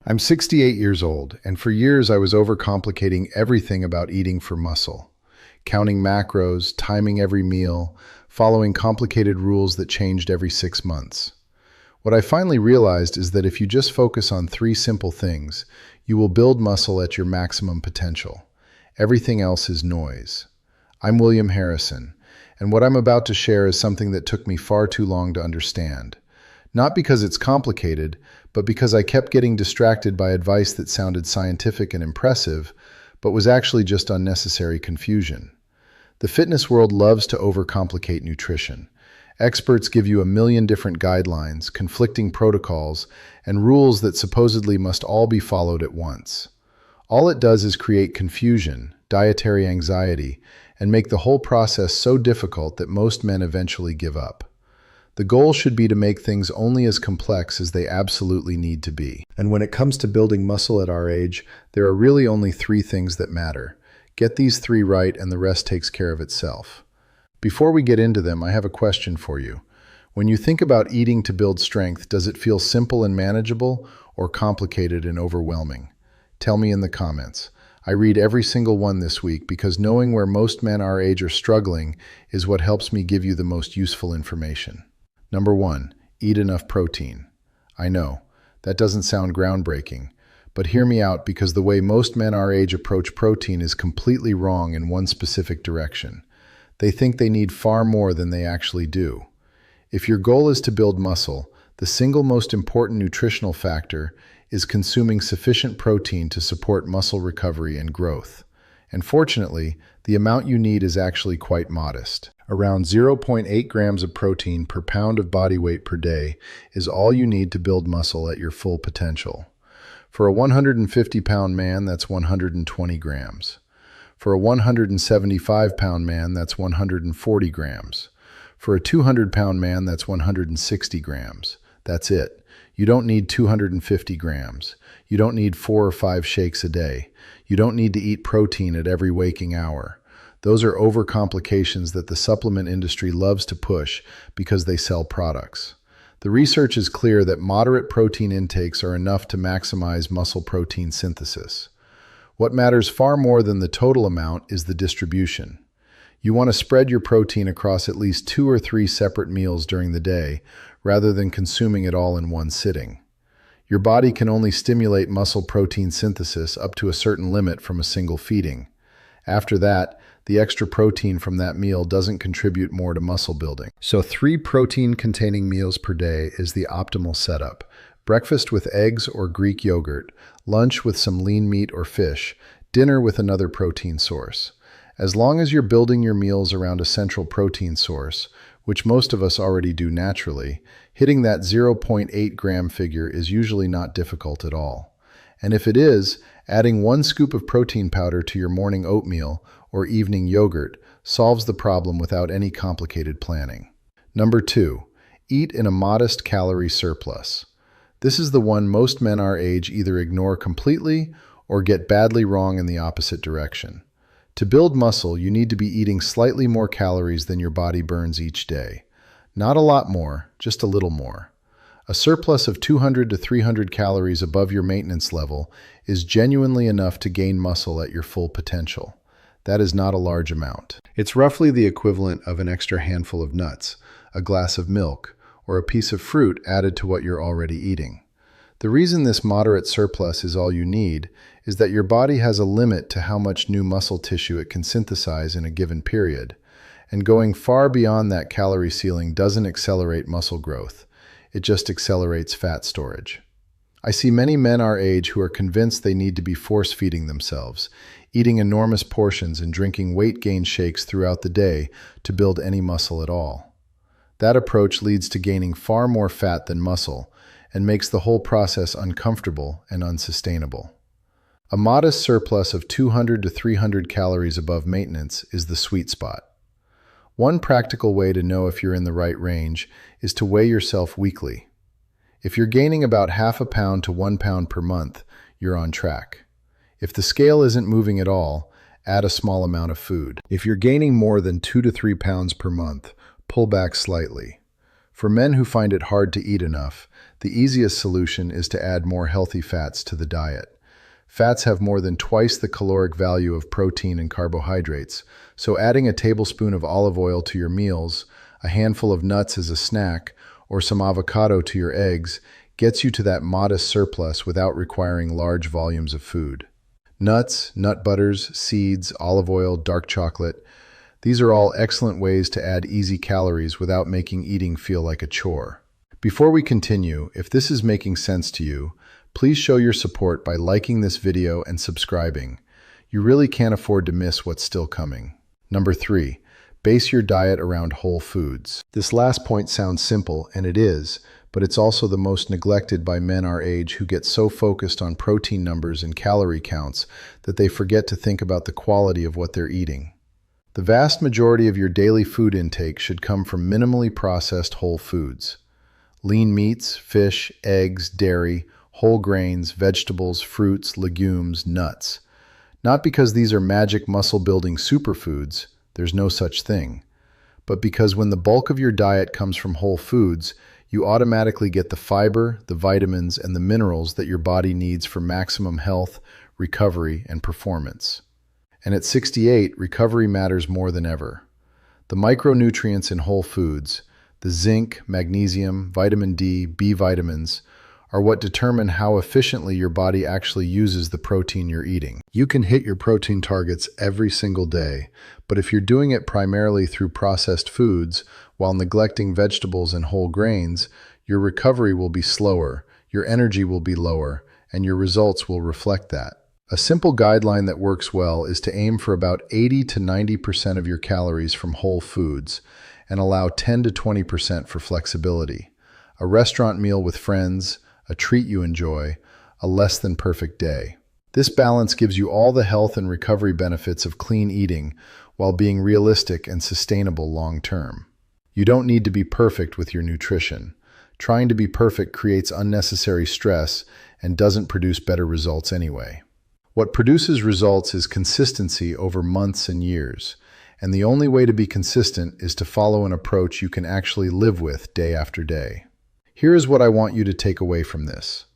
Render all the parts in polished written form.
I'm 68 years old, and for years I was overcomplicating everything about eating for muscle. Counting macros, timing every meal, following complicated rules that changed every 6 months. What I finally realized is that if you just focus on three simple things, you will build muscle at your maximum potential. Everything else is noise. I'm William Harrison, and what I'm about to share is something that took me far too long to understand. Not because it's complicated, but because I kept getting distracted by advice that sounded scientific and impressive, but was actually just unnecessary confusion. The fitness world loves to overcomplicate nutrition. Experts give you a million different guidelines, conflicting protocols, and rules that supposedly must all be followed at once. All it does is create confusion, dietary anxiety, and make the whole process so difficult that most men eventually give up. The goal should be to make things only as complex as they absolutely need to be. And when it comes to building muscle at our age, there are really only three things that matter. Get these three right and the rest takes care of itself. Before we get into them, I have a question for you. When you think about eating to build strength, does it feel simple and manageable or complicated and overwhelming? Tell me in the comments. I read every single one this week because knowing where most men our age are struggling is what helps me give you the most useful information. Number 1, eat enough protein. I know, that doesn't sound groundbreaking, but hear me out because the way most men our age approach protein is completely wrong in one specific direction. They think they need far more than they actually do. If your goal is to build muscle, the single most important nutritional factor is consuming sufficient protein to support muscle recovery and growth. And fortunately, the amount you need is actually quite modest. Around 0.8 grams of protein per pound of body weight per day is all you need to build muscle at your full potential. For a 150-pound man, that's 120 grams. For a 175-pound man, that's 140 grams. For a 200-pound man, that's 160 grams. That's it. You don't need 250 grams. You don't need 4 or 5 shakes a day. You don't need to eat protein at every waking hour. Those are overcomplications that the supplement industry loves to push because they sell products. The research is clear that moderate protein intakes are enough to maximize muscle protein synthesis. What matters far more than the total amount is the distribution. You want to spread your protein across at least 2 or 3 separate meals during the day, rather than consuming it all in one sitting. Your body can only stimulate muscle protein synthesis up to a certain limit from a single feeding. After that, the extra protein from that meal doesn't contribute more to muscle building. So 3 protein-containing meals per day is the optimal setup. Breakfast with eggs or Greek yogurt, lunch with some lean meat or fish, dinner with another protein source. As long as you're building your meals around a central protein source, which most of us already do naturally, hitting that 0.8 gram figure is usually not difficult at all. And if it is, adding 1 scoop of protein powder to your morning oatmeal or evening yogurt solves the problem without any complicated planning. Number 2, eat in a modest calorie surplus. This is the one most men our age either ignore completely or get badly wrong in the opposite direction. To build muscle, you need to be eating slightly more calories than your body burns each day. Not a lot more, just a little more. A surplus of 200 to 300 calories above your maintenance level is genuinely enough to gain muscle at your full potential. That is not a large amount. It's roughly the equivalent of an extra handful of nuts, a glass of milk, or a piece of fruit added to what you're already eating. The reason this moderate surplus is all you need is that your body has a limit to how much new muscle tissue it can synthesize in a given period, and going far beyond that calorie ceiling doesn't accelerate muscle growth. It just accelerates fat storage. I see many men our age who are convinced they need to be force-feeding themselves, eating enormous portions and drinking weight gain shakes throughout the day to build any muscle at all. That approach leads to gaining far more fat than muscle and makes the whole process uncomfortable and unsustainable. A modest surplus of 200 to 300 calories above maintenance is the sweet spot. One practical way to know if you're in the right range is to weigh yourself weekly. If you're gaining about half a pound to 1 pound per month, you're on track. If the scale isn't moving at all, add a small amount of food. If you're gaining more than 2 to 3 pounds per month, pull back slightly. For men who find it hard to eat enough, the easiest solution is to add more healthy fats to the diet. Fats have more than twice the caloric value of protein and carbohydrates, so adding a tablespoon of olive oil to your meals, a handful of nuts as a snack, or some avocado to your eggs gets you to that modest surplus without requiring large volumes of food. Nuts, nut butters, seeds, olive oil, dark chocolate, these are all excellent ways to add easy calories without making eating feel like a chore. Before we continue, if this is making sense to you, please show your support by liking this video and subscribing. You really can't afford to miss what's still coming. Number 3, base your diet around whole foods. This last point sounds simple, and it is, but it's also the most neglected by men our age who get so focused on protein numbers and calorie counts that they forget to think about the quality of what they're eating. The vast majority of your daily food intake should come from minimally processed whole foods. Lean meats, fish, eggs, dairy, whole grains, vegetables, fruits, legumes, nuts. Not because these are magic muscle-building superfoods, there's no such thing, but because when the bulk of your diet comes from whole foods, you automatically get the fiber, the vitamins, and the minerals that your body needs for maximum health, recovery, and performance. And at 68, recovery matters more than ever. The micronutrients in whole foods, the zinc, magnesium, vitamin D, B vitamins, are what determine how efficiently your body actually uses the protein you're eating. You can hit your protein targets every single day, but if you're doing it primarily through processed foods while neglecting vegetables and whole grains, your recovery will be slower, your energy will be lower, and your results will reflect that. A simple guideline that works well is to aim for about 80 to 90% of your calories from whole foods and allow 10 to 20% for flexibility. A restaurant meal with friends, a treat you enjoy, a less than perfect day. This balance gives you all the health and recovery benefits of clean eating while being realistic and sustainable long term. You don't need to be perfect with your nutrition. Trying to be perfect creates unnecessary stress and doesn't produce better results anyway. What produces results is consistency over months and years, and the only way to be consistent is to follow an approach you can actually live with day after day. Here is what I want you to take away from this.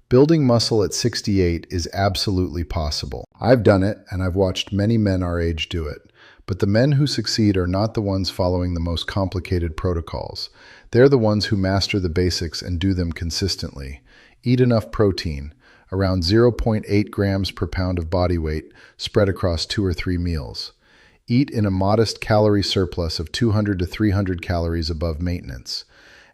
Building muscle at 68 is absolutely possible. I've done it, and I've watched many men our age do it. But the men who succeed are not the ones following the most complicated protocols. They're the ones who master the basics and do them consistently. Eat enough protein, around 0.8 grams per pound of body weight, spread across 2 or 3 meals. Eat in a modest calorie surplus of 200 to 300 calories above maintenance.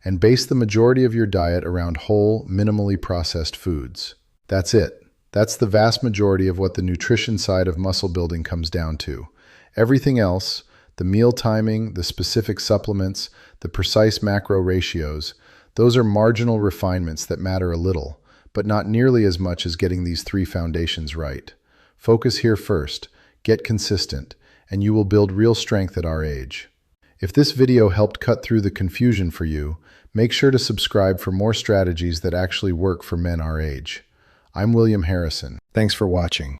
And base the majority of your diet around whole, minimally processed foods. That's it. That's the vast majority of what the nutrition side of muscle building comes down to. Everything else, the meal timing, the specific supplements, the precise macro ratios, those are marginal refinements that matter a little, but not nearly as much as getting these 3 foundations right. Focus here first, get consistent, and you will build real strength at our age. If this video helped cut through the confusion for you, make sure to subscribe for more strategies that actually work for men our age. I'm William Harrison. Thanks for watching.